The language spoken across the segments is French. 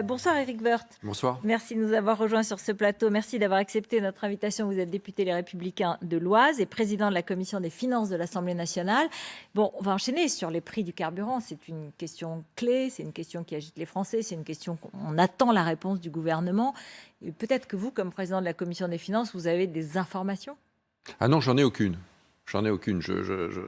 Bonsoir Éric Woerth. Bonsoir. Merci de nous avoir rejoints sur ce plateau. Merci d'avoir accepté notre invitation. Vous êtes député Les Républicains de l'Oise et président de la Commission des finances de l'Assemblée nationale. Bon, on va enchaîner sur les prix du carburant. C'est une question clé, c'est une question qui agite les Français, c'est une question qu'on attend la réponse du gouvernement. Peut-être que vous, comme président de la Commission des finances, vous avez des informations? Ah non, j'en ai aucune. J'en ai aucune.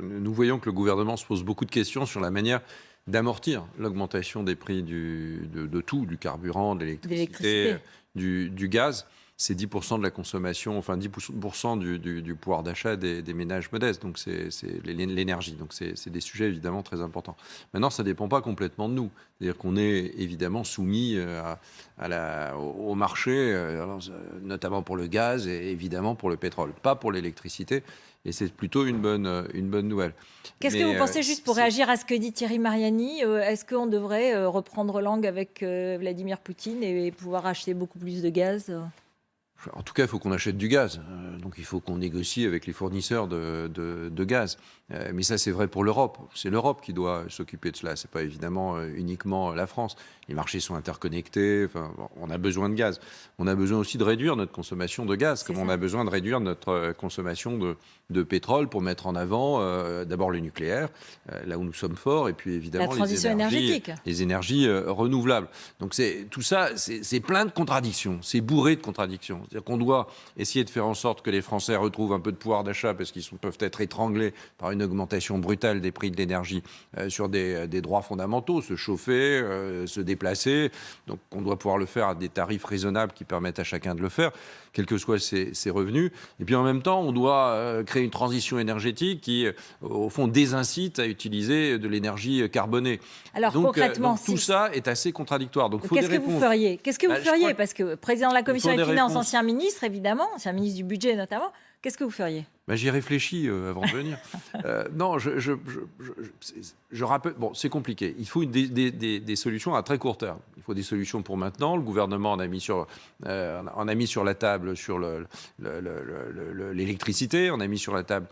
Nous voyons que le gouvernement se pose beaucoup de questions sur la manière d'amortir l'augmentation des prix de tout, du carburant, de l'électricité, du gaz. C'est 10% de la consommation, enfin 10% du pouvoir d'achat des ménages modestes. Donc c'est l'énergie. Donc c'est des sujets évidemment très importants. Maintenant, ça ne dépend pas complètement de nous. C'est-à-dire qu'on est évidemment soumis au marché, notamment pour le gaz et évidemment pour le pétrole, pas pour l'électricité. Et c'est plutôt une bonne nouvelle. Qu'est-ce que vous pensez, juste pour réagir à ce que dit Thierry Mariani, est-ce qu'on devrait reprendre langue avec Vladimir Poutine et pouvoir acheter beaucoup plus de gaz? En tout cas, il faut qu'on achète du gaz. Donc il faut qu'on négocie avec les fournisseurs de gaz. Mais ça, c'est vrai pour l'Europe. C'est l'Europe qui doit s'occuper de cela. Ce n'est pas évidemment uniquement la France. Les marchés sont interconnectés. Enfin, on a besoin de gaz. On a besoin aussi de réduire notre consommation de gaz, comme on a besoin de réduire notre consommation de pétrole pour mettre en avant d'abord le nucléaire, là où nous sommes forts, et puis évidemment la transition énergétique. Les énergies renouvelables. Donc tout ça, c'est plein de contradictions. C'est bourré de contradictions. C'est-à-dire qu'on doit essayer de faire en sorte que les Français retrouvent un peu de pouvoir d'achat parce qu'ils peuvent être étranglés par une augmentation brutale des prix de l'énergie sur des droits fondamentaux, se chauffer, se déplacer. Donc on doit pouvoir le faire à des tarifs raisonnables qui permettent à chacun de le faire, quels que soient ses revenus. Et puis en même temps, on doit créer une transition énergétique qui, au fond, désincite à utiliser de l'énergie carbonée. Alors concrètement, tout ça est assez contradictoire. Donc qu'est-ce que vous feriez? Qu'est-ce que vous feriez? Parce que président de la Commission des finances, ancien ministre évidemment, ancien ministre du budget notamment, qu'est-ce que vous feriez? J'y réfléchis avant de venir. Non, je rappelle. Bon, c'est compliqué. Il faut des solutions à très court terme. Il faut des solutions pour maintenant. Le gouvernement en a mis sur la table sur l'électricité, on a mis sur la table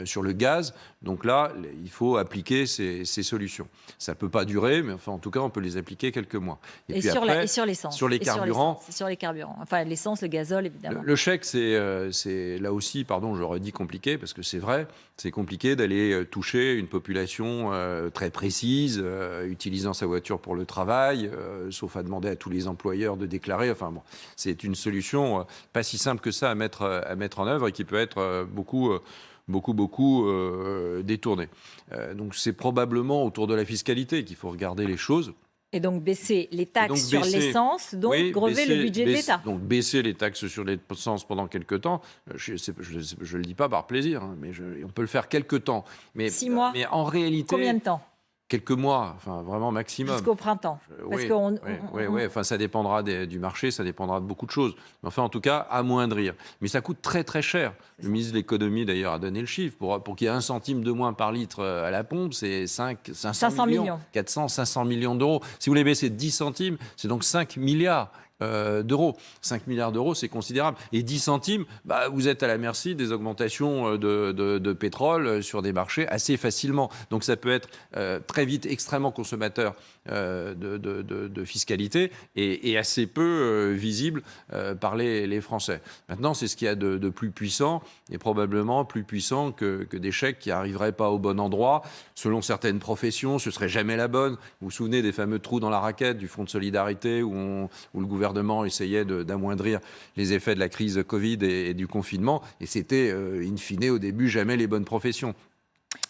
sur le gaz. Donc là, il faut appliquer ces solutions. Ça ne peut pas durer, mais enfin, en tout cas, on peut les appliquer quelques mois. Et puis après, sur l'essence. Sur les carburants. Sur les carburants. Enfin, l'essence, le gazole, évidemment. Le chèque, c'est là aussi, pardon, j'aurais dit compliqué, parce que c'est vrai, c'est compliqué d'aller toucher une population très précise, utilisant sa voiture pour le travail, sauf à demander à tous les employeurs de déclarer. Enfin bon, c'est une solution pas si simple que ça à mettre en œuvre et qui peut être beaucoup détournée. Donc c'est probablement autour de la fiscalité qu'il faut regarder les choses. Et donc baisser les taxes sur l'essence, donc grever le budget de l'État. Donc baisser les taxes sur l'essence pendant quelques temps, je ne le dis pas par plaisir, hein, mais on peut le faire quelques temps. 6 mois. Mais en réalité... Combien de temps? Quelques mois, enfin vraiment maximum. Jusqu'au printemps. Oui, enfin, ça dépendra du marché, ça dépendra de beaucoup de choses. Mais enfin, en tout cas, amoindrir. Mais ça coûte très très cher. Le ministre de l'économie, d'ailleurs, a donné le chiffre. Pour qu'il y ait 1 centime de moins par litre à la pompe, c'est 500 millions. 400, 500 millions d'euros. Si vous les baissez de 10 centimes, c'est donc 5 milliards. D'euros. 5 milliards d'euros, c'est considérable. Et 10 centimes, vous êtes à la merci des augmentations de pétrole sur des marchés assez facilement. Donc ça peut être très vite extrêmement consommateur de fiscalité et assez peu visible par les Français. Maintenant, c'est ce qu'il y a de plus puissant et probablement plus puissant que des chèques qui n'arriveraient pas au bon endroit. Selon certaines professions, ce ne serait jamais la bonne. Vous vous souvenez des fameux trous dans la raquette du Fonds de solidarité où le gouvernement essayait d'amoindrir les effets de la crise Covid et du confinement. Et c'était, in fine, au début, jamais les bonnes professions.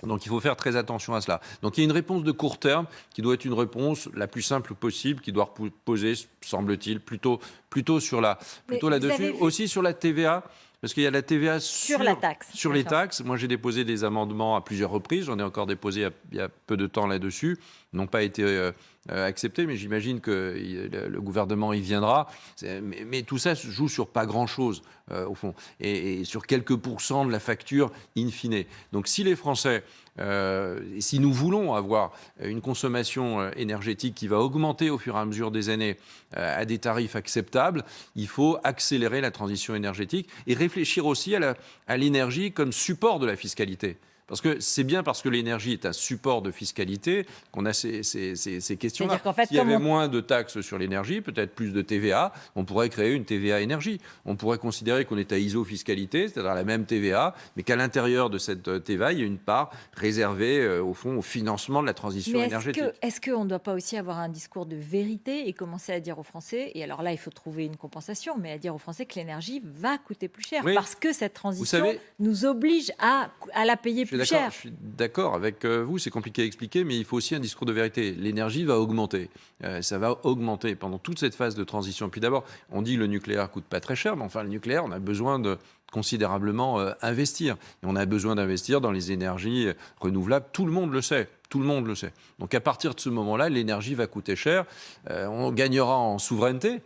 Donc il faut faire très attention à cela. Donc il y a une réponse de court terme qui doit être une réponse la plus simple possible, qui doit reposer, semble-t-il, plutôt là-dessus. Aussi sur la TVA. Parce qu'il y a la TVA sur la taxe. Sur les taxes. Moi, j'ai déposé des amendements à plusieurs reprises. J'en ai encore déposé il y a peu de temps là-dessus. Ils n'ont pas été acceptés, mais j'imagine que le gouvernement y viendra. Mais tout ça se joue sur pas grand-chose, au fond, et sur quelques pourcents de la facture in fine. Donc si les Français... si nous voulons avoir une consommation énergétique qui va augmenter au fur et à mesure des années à des tarifs acceptables, il faut accélérer la transition énergétique et réfléchir aussi à l'énergie comme support de la fiscalité. Parce que c'est bien parce que l'énergie est un support de fiscalité qu'on a ces questions-là. C'est-à-dire qu'en fait, S'il y avait moins de taxes sur l'énergie, peut-être plus de TVA, on pourrait créer une TVA énergie. On pourrait considérer qu'on est à iso-fiscalité, c'est-à-dire la même TVA, mais qu'à l'intérieur de cette TVA, il y a une part réservée, au fond, au financement de la transition Mais énergétique. est-ce qu'on ne doit pas aussi avoir un discours de vérité et commencer à dire aux Français, et alors là, il faut trouver une compensation, mais à dire aux Français que l'énergie va coûter plus cher, Oui. parce que cette transition savez, nous oblige à la payer plus cher. Je suis d'accord avec vous, c'est compliqué à expliquer, mais il faut aussi un discours de vérité. L'énergie va augmenter. Ça va augmenter pendant toute cette phase de transition. Puis d'abord, on dit que le nucléaire coûte pas très cher, mais enfin, le nucléaire, on a besoin de considérablement investir. Et on a besoin d'investir dans les énergies renouvelables. Tout le monde le sait. Tout le monde le sait. Donc à partir de ce moment-là, l'énergie va coûter cher. On gagnera en souveraineté.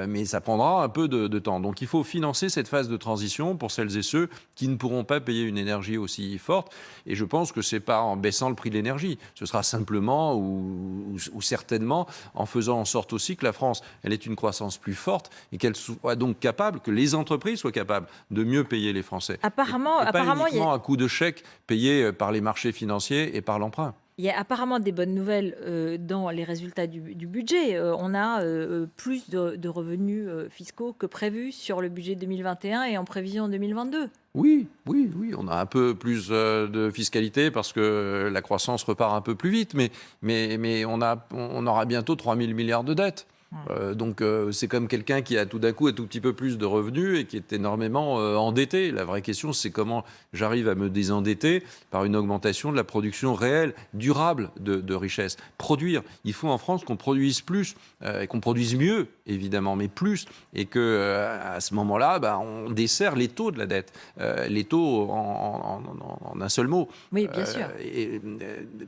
Mais ça prendra un peu de temps. Donc il faut financer cette phase de transition pour celles et ceux qui ne pourront pas payer une énergie aussi forte. Et je pense que ce n'est pas en baissant le prix de l'énergie. Ce sera simplement ou certainement en faisant en sorte aussi que la France, elle ait une croissance plus forte et qu'elle soit donc capable, que les entreprises soient capables de mieux payer les Français. Apparemment, et pas apparemment, uniquement à coup de chèque payé par les marchés financiers et par l'emprunt. il y a apparemment des bonnes nouvelles dans les résultats du budget. On a plus de revenus fiscaux que prévu sur le budget 2021 et en prévision 2022. Oui, on a un peu plus de fiscalité parce que la croissance repart un peu plus vite, mais on aura bientôt 3 000 milliards de dettes. Donc c'est comme quelqu'un qui a tout d'un coup un tout petit peu plus de revenus et qui est énormément endetté. La vraie question, c'est comment j'arrive à me désendetter par une augmentation de la production réelle, durable de richesse. Produire, il faut en France qu'on produise plus et qu'on produise mieux, évidemment, mais plus. Et qu'à ce moment-là, on dessert les taux de la dette, les taux en un seul mot. Oui, bien sûr.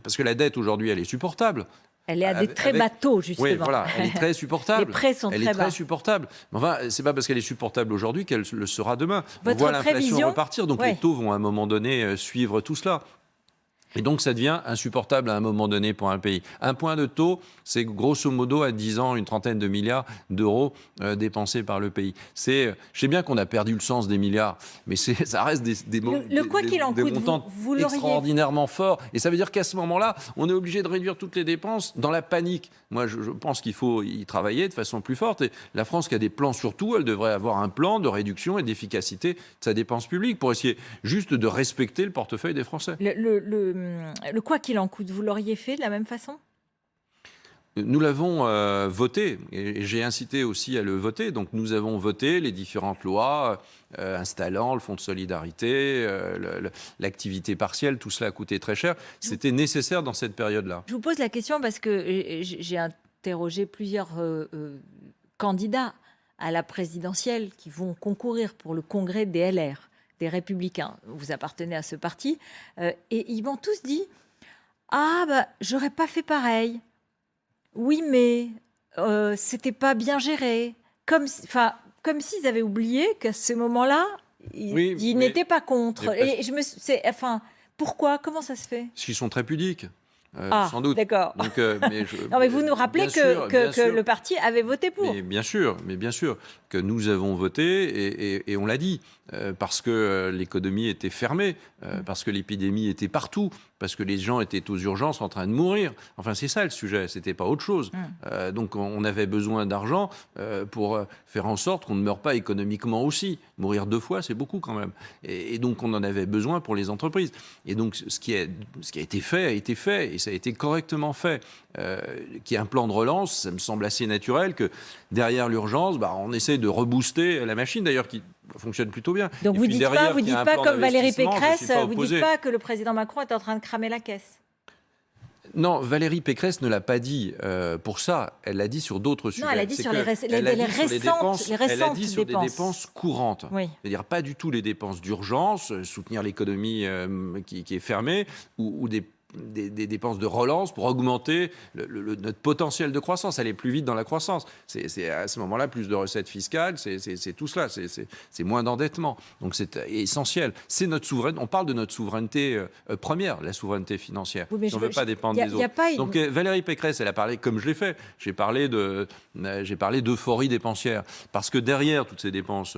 Parce que la dette, aujourd'hui, elle est supportable. Elle est à des très bas taux, justement. Oui, voilà, elle est très supportable. Les prêts sont très bas. Elle est très supportable. Mais enfin, c'est pas parce qu'elle est supportable aujourd'hui qu'elle le sera demain. Votre on voit l'inflation prévision repartir, donc ouais. les taux vont à un moment donné suivre tout cela. Et donc, ça devient insupportable à un moment donné pour un pays. Un point de taux, c'est grosso modo à 10 ans une trentaine de milliards d'euros dépensés par le pays. Je sais bien qu'on a perdu le sens des milliards, mais ça reste des montants extraordinairement forts. Et ça veut dire qu'à ce moment-là, on est obligé de réduire toutes les dépenses dans la panique. Moi, je pense qu'il faut y travailler de façon plus forte. Et la France, qui a des plans sur tout, elle devrait avoir un plan de réduction et d'efficacité de sa dépense publique pour essayer juste de respecter le portefeuille des Français. Le quoi qu'il en coûte, vous l'auriez fait de la même façon ? Nous l'avons voté, et j'ai incité aussi à le voter. Donc nous avons voté les différentes lois installant le fonds de solidarité, l'activité partielle, tout cela a coûté très cher. C'était nécessaire dans cette période-là. Je vous pose la question parce que j'ai interrogé plusieurs candidats à la présidentielle qui vont concourir pour le congrès des LR, des Républicains. Vous appartenez à ce parti. Et ils m'ont tous dit « Ah, j'aurais pas fait pareil. Oui, mais c'était pas bien géré. » Comme s'ils avaient oublié qu'à ce moment-là, ils n'étaient pas contre. Et pourquoi ? Comment ça se fait ? Parce qu'ils sont très pudiques. Sans doute. D'accord. Mais vous nous rappelez que le parti avait voté pour. Mais bien sûr que nous avons voté et on l'a dit, parce que l'économie était fermée, parce que l'épidémie était partout, parce que les gens étaient aux urgences en train de mourir. Enfin, c'est ça le sujet, c'était pas autre chose. Donc on avait besoin d'argent pour faire en sorte qu'on ne meure pas économiquement aussi. Mourir 2 fois, c'est beaucoup quand même. Et donc on en avait besoin pour les entreprises. Et donc ce qui a été fait a été fait, et ça a été correctement fait. Qu'il y ait un plan de relance, ça me semble assez naturel que derrière l'urgence, on essaie de rebooster la machine, d'ailleurs qui fonctionne plutôt bien. Donc vous dites pas comme Valérie Pécresse, vous dites pas que le président Macron est en train de cramer la caisse. Non, Valérie Pécresse ne l'a pas dit pour ça. Elle l'a dit sur d'autres sujets. Non, elle a dit sur les récentes Elle a dit sur des dépenses courantes. Oui. C'est-à-dire pas du tout les dépenses d'urgence, soutenir l'économie qui est fermée, ou des des dépenses de relance pour augmenter notre potentiel de croissance, aller plus vite dans la croissance. C'est à ce moment-là plus de recettes fiscales, c'est tout cela, c'est moins d'endettement. Donc c'est essentiel. C'est notre souveraineté. On parle de notre souveraineté première, la souveraineté financière. Oui, mais on ne veut pas dépendre des autres. Donc Valérie Pécresse, elle a parlé, comme je l'ai fait, j'ai parlé d'euphorie dépensière. Parce que derrière toutes ces dépenses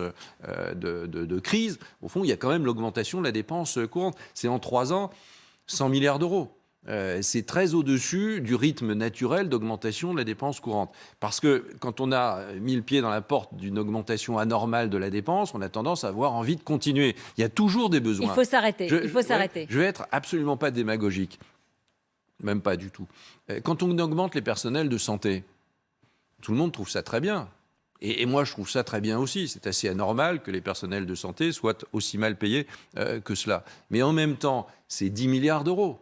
de crise, au fond, il y a quand même l'augmentation de la dépense courante. C'est en 3 ans, 100 milliards d'euros. C'est très au-dessus du rythme naturel d'augmentation de la dépense courante. Parce que quand on a mis le pied dans la porte d'une augmentation anormale de la dépense, on a tendance à avoir envie de continuer. Il y a toujours des besoins. Il faut s'arrêter. Je vais être absolument pas démagogique. Même pas du tout. Quand on augmente les personnels de santé, tout le monde trouve ça très bien. Et moi, je trouve ça très bien aussi. C'est assez anormal que les personnels de santé soient aussi mal payés que cela. Mais en même temps, c'est 10 milliards d'euros.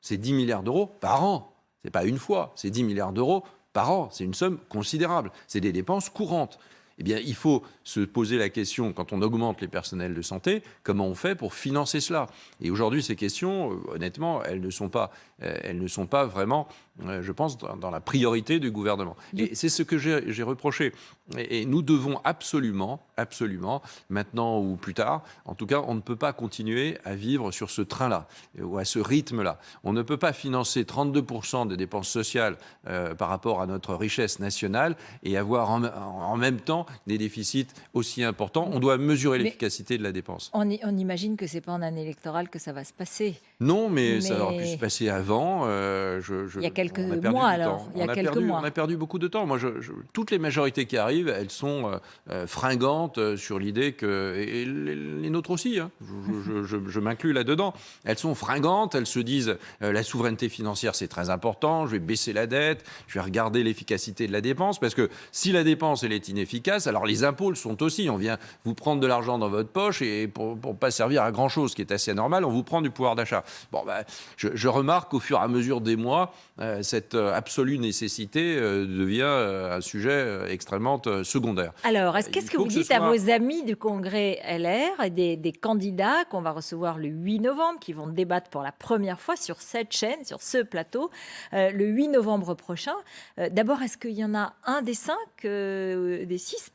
C'est 10 milliards d'euros par an. Ce n'est pas une fois, c'est 10 milliards d'euros par an. C'est une somme considérable. C'est des dépenses courantes. Eh bien, il faut se poser la question, quand on augmente les personnels de santé, comment on fait pour financer cela? Et aujourd'hui, ces questions, honnêtement, elles ne sont pas vraiment, je pense, dans la priorité du gouvernement. Et c'est ce que j'ai reproché. Et nous devons absolument, maintenant ou plus tard, en tout cas, on ne peut pas continuer à vivre sur ce train-là, ou à ce rythme-là. On ne peut pas financer 32% des dépenses sociales par rapport à notre richesse nationale et avoir en même temps des déficits aussi importants. On doit mesurer l'efficacité de la dépense. On imagine que ce n'est pas en année électorale que ça va se passer. Non, mais ça aurait pu se passer avant. Il y a quelques mois, alors. On a perdu beaucoup de temps. Moi, toutes les majorités qui arrivent, elles sont fringantes sur l'idée que... Et les nôtres aussi, hein, je m'inclus là-dedans. Elles sont fringantes, elles se disent la souveraineté financière, c'est très important, je vais baisser la dette, je vais regarder l'efficacité de la dépense, parce que si la dépense, elle est inefficace, alors les impôts le sont aussi. On vient vous prendre de l'argent dans votre poche et pour pas servir à grand-chose, ce qui est assez anormal, on vous prend du pouvoir d'achat. Bon, je remarque qu'au fur et à mesure des mois, cette absolue nécessité devient un sujet extrêmement secondaire. Alors, qu'est-ce que vous dites à vos amis du Congrès LR et des candidats qu'on va recevoir le 8 novembre, qui vont débattre pour la première fois sur cette chaîne, sur ce plateau, le 8 novembre prochain? D'abord, est-ce qu'il y en a un des 6,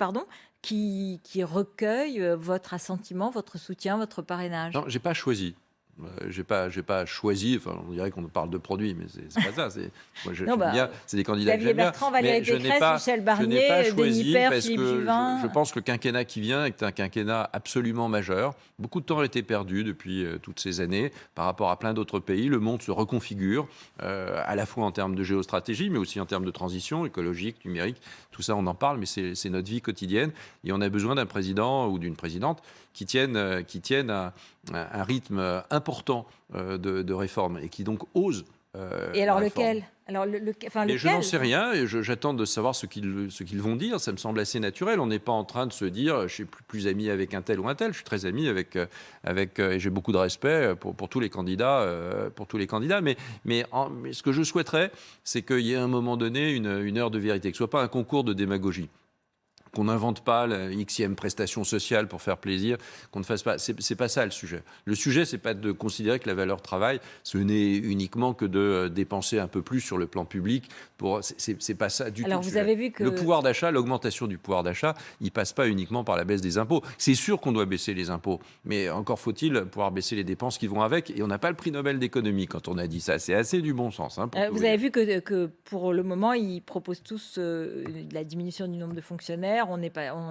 qui recueille votre assentiment, votre soutien, votre parrainage? Non, j'ai pas choisi. J'ai pas choisi. Enfin, on dirait qu'on parle de produits, mais c'est pas ça. Moi, j'aime bien. C'est des candidats que j'aime bien. Bertrand, Valérie Pécresse, Michel Barnier, Denis Père, Philippe Juvin. Je pense que le quinquennat qui vient est un quinquennat absolument majeur. Beaucoup de temps a été perdu depuis toutes ces années par rapport à plein d'autres pays. Le monde se reconfigure, à la fois en termes de géostratégie, mais aussi en termes de transition écologique, numérique. Tout ça, on en parle, mais c'est notre vie quotidienne. Et on a besoin d'un président ou d'une présidente qui tienne un rythme important de réforme et qui donc ose. Et alors lequel? Lequel je n'en sais rien et j'attends de savoir ce qu'ils vont dire. Ça me semble assez naturel. On n'est pas en train de se dire je suis plus ami avec un tel ou un tel. Je suis très ami avec et j'ai beaucoup de respect pour tous les candidats, Mais ce que je souhaiterais, c'est qu'il y ait à un moment donné une heure de vérité, que ce soit pas un concours de démagogie. Qu'on n'invente pas la xème prestation sociale pour faire plaisir, qu'on ne fasse pas. C'est pas ça le sujet. Le sujet, c'est pas de considérer que la valeur travail, ce n'est uniquement que de dépenser un peu plus sur le plan public. C'est pas ça du tout. Alors vous avez vu que le pouvoir d'achat, l'augmentation du pouvoir d'achat, il passe pas uniquement par la baisse des impôts. C'est sûr qu'on doit baisser les impôts, mais encore faut-il pouvoir baisser les dépenses qui vont avec. Et on n'a pas le prix Nobel d'économie quand on a dit ça. C'est assez du bon sens. Hein, vous avez vu que pour le moment, ils proposent tous la diminution du nombre de fonctionnaires. On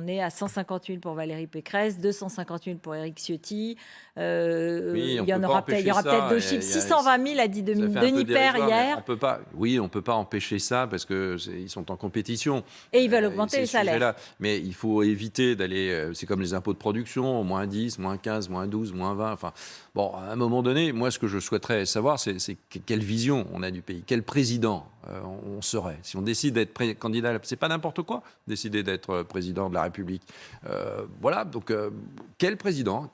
est à 150 000 pour Valérie Pécresse, 250 000 pour Éric Ciotti. Il y aura peut-être d'autres chiffres. 620 000 a dit Denis Père hier. On ne peut pas empêcher ça parce qu'ils sont en compétition. Et ils veulent augmenter les salaires. Mais il faut éviter d'aller... c'est comme les impôts de production, moins 10, moins 15, moins 12, moins 20. Enfin, bon, à un moment donné, moi, ce que je souhaiterais savoir, c'est quelle vision on a du pays, quel président on serait. Si on décide d'être candidat, c'est pas n'importe quoi, décider d'être président de la République. Voilà, donc quel président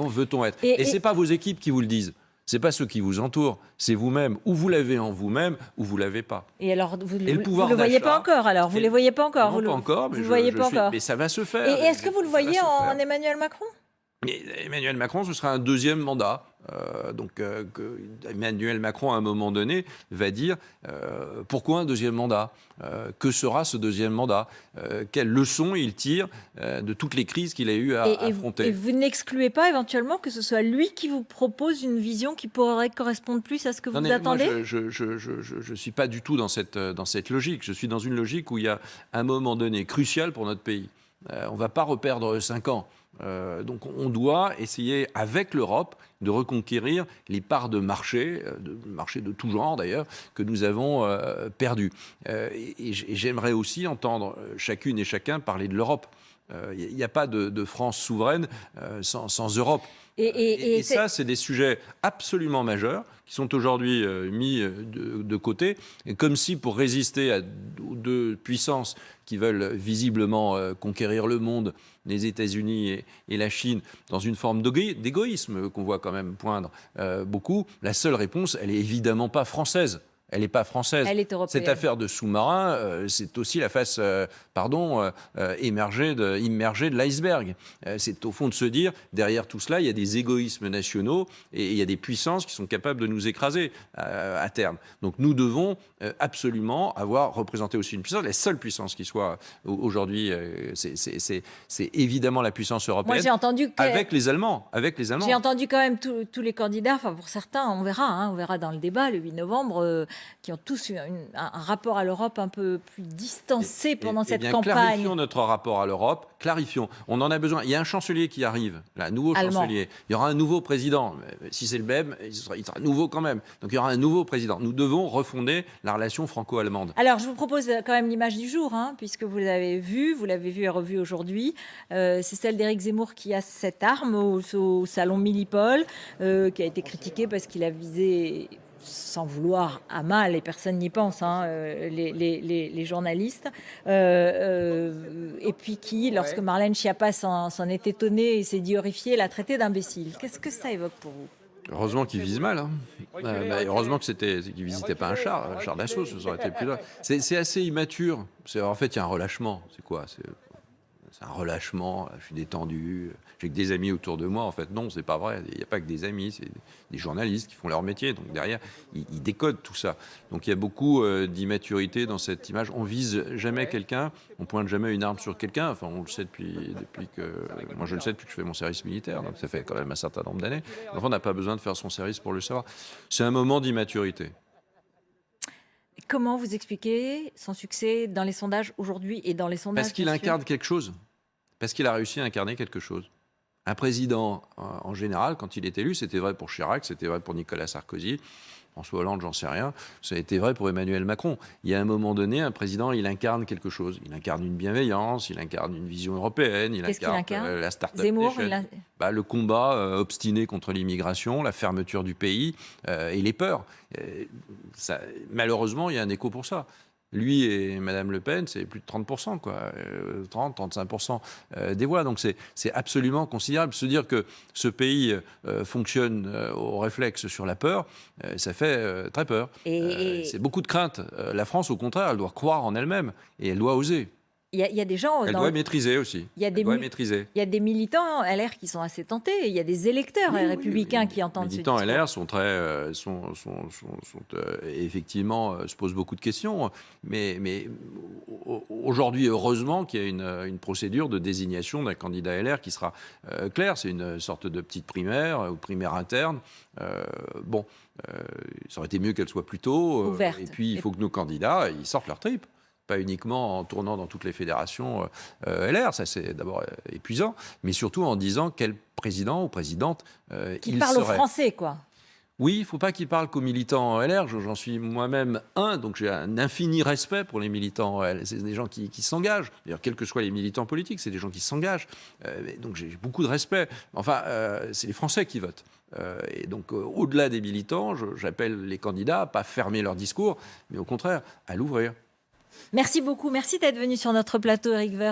veut-on être? Et c'est pas vos équipes qui vous le disent. C'est pas ceux qui vous entourent, c'est vous-même. Ou vous l'avez en vous-même, ou vous l'avez pas. Et alors, vous ne le voyez pas encore, alors? Vous ne les voyez pas encore? Non, pas encore, mais mais ça va se faire. Et est-ce que vous le voyez en Emmanuel Macron? Mais Emmanuel Macron, ce sera un deuxième mandat. Emmanuel Macron, à un moment donné, va dire pourquoi un deuxième mandat, que sera ce deuxième mandat, quelles leçons il tire de toutes les crises qu'il a eu à affronter. Et vous n'excluez pas éventuellement que ce soit lui qui vous propose une vision qui pourrait correspondre plus à ce que vous attendez? Moi, je suis pas du tout dans cette logique. Je suis dans une logique où il y a un moment donné crucial pour notre pays. On ne va pas reperdre 5 ans. Donc on doit essayer avec l'Europe de reconquérir les parts de marché de tout genre d'ailleurs, que nous avons perdues. Et j'aimerais aussi entendre chacune et chacun parler de l'Europe. Il n'y a pas de France souveraine sans Europe. Et ça, c'est des sujets absolument majeurs qui sont aujourd'hui mis de côté, et comme si pour résister aux deux puissances qui veulent visiblement conquérir le monde, les États-Unis et la Chine, dans une forme d'égoïsme qu'on voit quand même poindre beaucoup, la seule réponse, elle n'est évidemment pas française. Elle n'est pas française. Elle est européenne. Cette affaire de sous-marin, c'est aussi la face, immergée de l'iceberg. C'est au fond de se dire, derrière tout cela, il y a des égoïsmes nationaux et il y a des puissances qui sont capables de nous écraser à terme. Donc nous devons absolument avoir représenté aussi une puissance. La seule puissance qui soit aujourd'hui, c'est évidemment la puissance européenne. Moi, j'ai entendu avec les Allemands. J'ai entendu quand même tous les candidats, enfin pour certains, on verra dans le débat le 8 novembre, qui ont tous eu un rapport à l'Europe un peu plus distancé pendant cette campagne. Clarifions notre rapport à l'Europe, clarifions. On en a besoin. Il y a un chancelier qui arrive, un nouveau chancelier. Il y aura un nouveau président. Si c'est le même, il sera nouveau quand même. Donc il y aura un nouveau président. Nous devons refonder la relation franco-allemande. Alors je vous propose quand même l'image du jour, puisque vous l'avez vue et revue aujourd'hui. C'est celle d'Éric Zemmour qui a cette arme au salon Millipol, qui a été critiquée parce qu'il a visé, sans vouloir à mal, et personne n'y pense, les journalistes, et puis qui, lorsque Marlène Schiappa s'en est étonnée et s'est dit horrifiée, l'a traité d'imbécile. Qu'est-ce que ça évoque pour vous? Heureusement qu'il vise mal. Heureusement qu'il ne visitait pas un char d'assaut, ça aurait été plus loin. C'est assez immature. En fait, il y a un relâchement. C'est quoi? C'est un relâchement, je suis détendu, j'ai que des amis autour de moi. En fait, non, c'est pas vrai. Il n'y a pas que des amis, c'est des journalistes qui font leur métier. Donc derrière, ils décodent tout ça. Donc il y a beaucoup d'immaturité dans cette image. On vise jamais quelqu'un, on pointe jamais une arme sur quelqu'un. Enfin, on le sait depuis que... Moi, je le sais depuis que je fais mon service militaire, donc ça fait quand même un certain nombre d'années. Enfin, on n'a pas besoin de faire son service pour le savoir. C'est un moment d'immaturité. Comment vous expliquez son succès dans les sondages aujourd'hui et dans les sondages? Parce qu'il incarne quelque chose. Parce qu'il a réussi à incarner quelque chose. Un président, en général, quand il est élu, c'était vrai pour Chirac, c'était vrai pour Nicolas Sarkozy, François Hollande, j'en sais rien, ça a été vrai pour Emmanuel Macron. Il y a un moment donné, un président, il incarne quelque chose. Il incarne une bienveillance, il incarne une vision européenne, il incarne la start-up Zemmour, nation. Le combat obstiné contre l'immigration, la fermeture du pays et les peurs. Malheureusement, il y a un écho pour ça. Lui et Madame Le Pen, c'est plus de 30%, 30-35% des voix. Donc c'est absolument considérable. Se dire que ce pays fonctionne au réflexe sur la peur, ça fait très peur. C'est beaucoup de crainte. La France, au contraire, elle doit croire en elle-même et elle doit oser. Il y a des gens... Elle doit maîtriser aussi. Il y a des militants LR qui sont assez tentés. Il y a des électeurs républicains qui entendent ce discours. Les militants LR sont effectivement, se posent beaucoup de questions. Mais aujourd'hui, heureusement qu'il y a une procédure de désignation d'un candidat LR qui sera claire. C'est une sorte de petite primaire ou primaire interne. Ça aurait été mieux qu'elle soit plus tôt. Ouverte. Et puis, il faut que nos candidats ils sortent leur tripes. Pas uniquement en tournant dans toutes les fédérations LR, ça c'est d'abord épuisant, mais surtout en disant quel président ou présidente qui parle aux Français, quoi. Oui, il ne faut pas qu'il parle qu'aux militants LR, j'en suis moi-même un, donc j'ai un infini respect pour les militants LR. C'est des gens qui s'engagent, d'ailleurs quels que soient les militants politiques, c'est des gens qui s'engagent, donc j'ai beaucoup de respect. Enfin, c'est les Français qui votent. Et donc, au-delà des militants, j'appelle les candidats à ne pas fermer leur discours, mais au contraire, à l'ouvrir. Merci beaucoup. Merci d'être venu sur notre plateau, Éric Woerth.